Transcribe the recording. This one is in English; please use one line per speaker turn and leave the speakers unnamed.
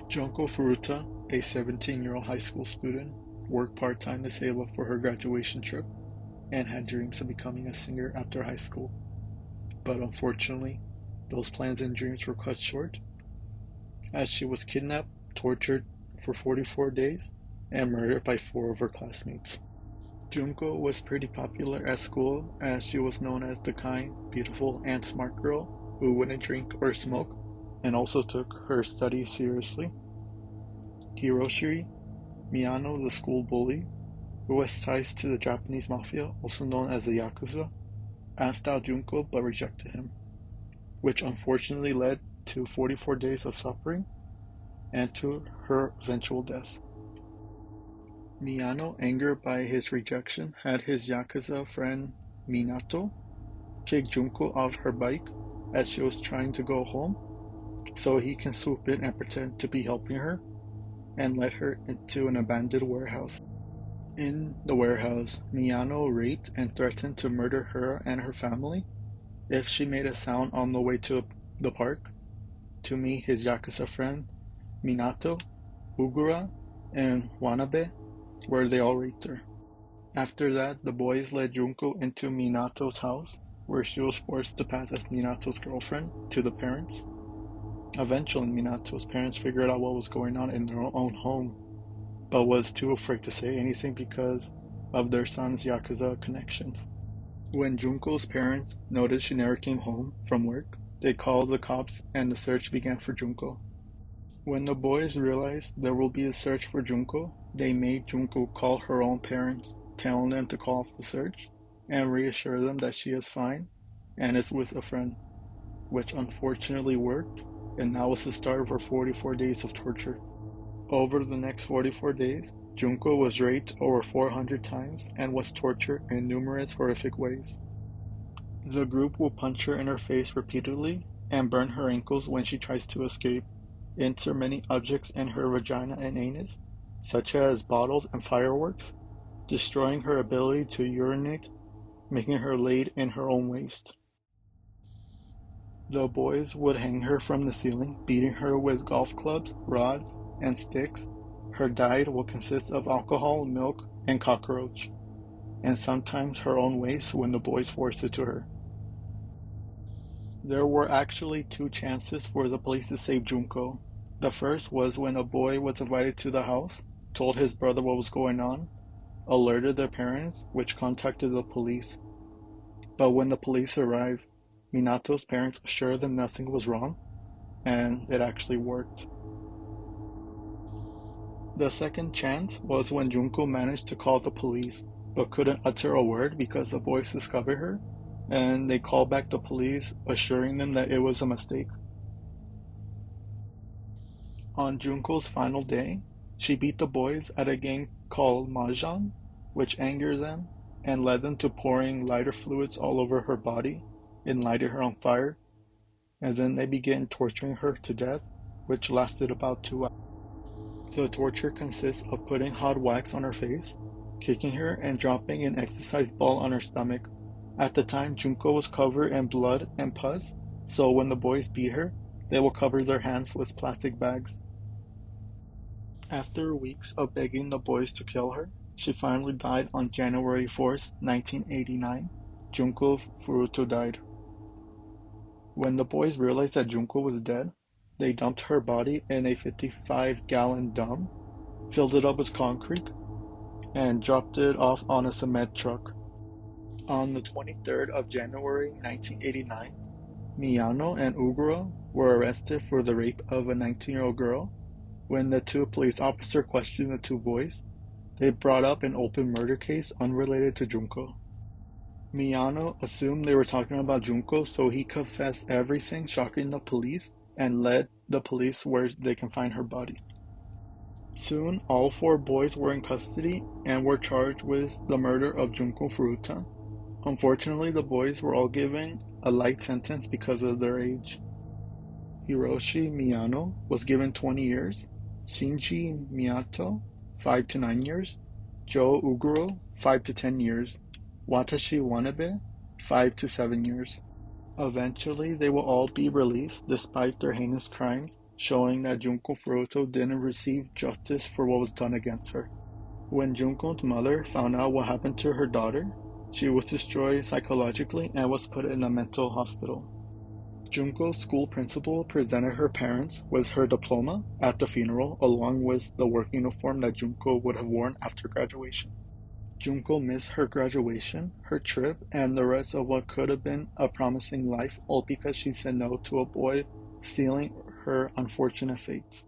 Junko Furuta, a 17-year-old high school student, worked part-time to save up for her graduation trip and had dreams of becoming a singer after high school. But unfortunately, those plans and dreams were cut short as she was kidnapped, tortured for 44 days, and murdered by four of her classmates. Junko was pretty popular at school as she was known as the kind, beautiful, and smart girl who wouldn't drink or smoke and also took her studies seriously. Hiroshi Miyano, the school bully, who has ties to the Japanese mafia, also known as the Yakuza, asked out Junko but rejected him, which unfortunately led to 44 days of suffering and to her eventual death. Miyano, angered by his rejection, had his Yakuza friend Minato kick Junko off her bike as she was trying to go home so he can swoop in and pretend to be helping her and led her into an abandoned warehouse. In the warehouse, Miyano raped and threatened to murder her and her family if she made a sound on the way to the park to meet his Yakuza friend Minato, Ugura, and Wanabe, where they all raped her. After that, the boys led Junko into Minato's house, where she was forced to pass as Minato's girlfriend to the parents. Eventually, Minato's parents figured out what was going on in their own home, but was too afraid to say anything because of their son's Yakuza connections. When Junko's parents noticed she never came home from work, they called the cops and the search began for Junko. When the boys realized there will be a search for Junko, they made Junko call her own parents, telling them to call off the search and reassure them that she is fine and is with a friend, which unfortunately worked, and that was the start of her 44 days of torture. Over the next 44 days, Junko was raped over 400 times and was tortured in numerous horrific ways. The group will punch her in her face repeatedly and burn her ankles when she tries to escape, insert many objects in her vagina and anus, such as bottles and fireworks, destroying her ability to urinate, making her lay in her own waste. The boys would hang her from the ceiling, beating her with golf clubs, rods, and sticks. Her diet will consist of alcohol, milk, and cockroach, and sometimes her own waste when the boys forced it to her. There were actually two chances for the police to save Junko. The first was when a boy was invited to the house, told his brother what was going on, alerted their parents, which contacted the police. But when the police arrived, Minato's parents assured them nothing was wrong, and it actually worked. The second chance was when Junko managed to call the police, but couldn't utter a word because the boys discovered her, and they called back the police, assuring them that it was a mistake. On Junko's final day, she beat the boys at a game called Mahjong, which angered them and led them to pouring lighter fluids all over her body and lighting her on fire, and then they began torturing her to death, which lasted about 2 hours. The torture consists of putting hot wax on her face, kicking her, and dropping an exercise ball on her stomach. At the time, Junko was covered in blood and pus, so when the boys beat her, they will cover their hands with plastic bags. After weeks of begging the boys to kill her, she finally died on January 4th, 1989. Junko Furuta died. When the boys realized that Junko was dead, they dumped her body in a 55-gallon drum, filled it up with concrete, and dropped it off on a cement truck. On the 23rd of January 1989, Miyano and Ugura were arrested for the rape of a 19-year-old girl. When the two police officers questioned the two boys, they brought up an open murder case unrelated to Junko. Miyano assumed they were talking about Junko, so he confessed everything, shocking the police, and led the police where they can find her body. Soon, all four boys were in custody and were charged with the murder of Junko Furuta. Unfortunately, the boys were all given a light sentence because of their age. Hiroshi Miyano was given 20 years, Shinji Miyato 5 to 9 years, Joe Uguro 5 to 10 years, Watashi Wanabe 5 to 7 years. Eventually, they will all be released despite their heinous crimes, showing that Junko Furuta didn't receive justice for what was done against her. When Junko's mother found out what happened to her daughter, she was destroyed psychologically and was put in a mental hospital. Junko's school principal presented her parents with her diploma at the funeral, along with the work uniform that Junko would have worn after graduation. Junko missed her graduation, her trip, and the rest of what could have been a promising life, all because she said no to a boy sealing her unfortunate fate.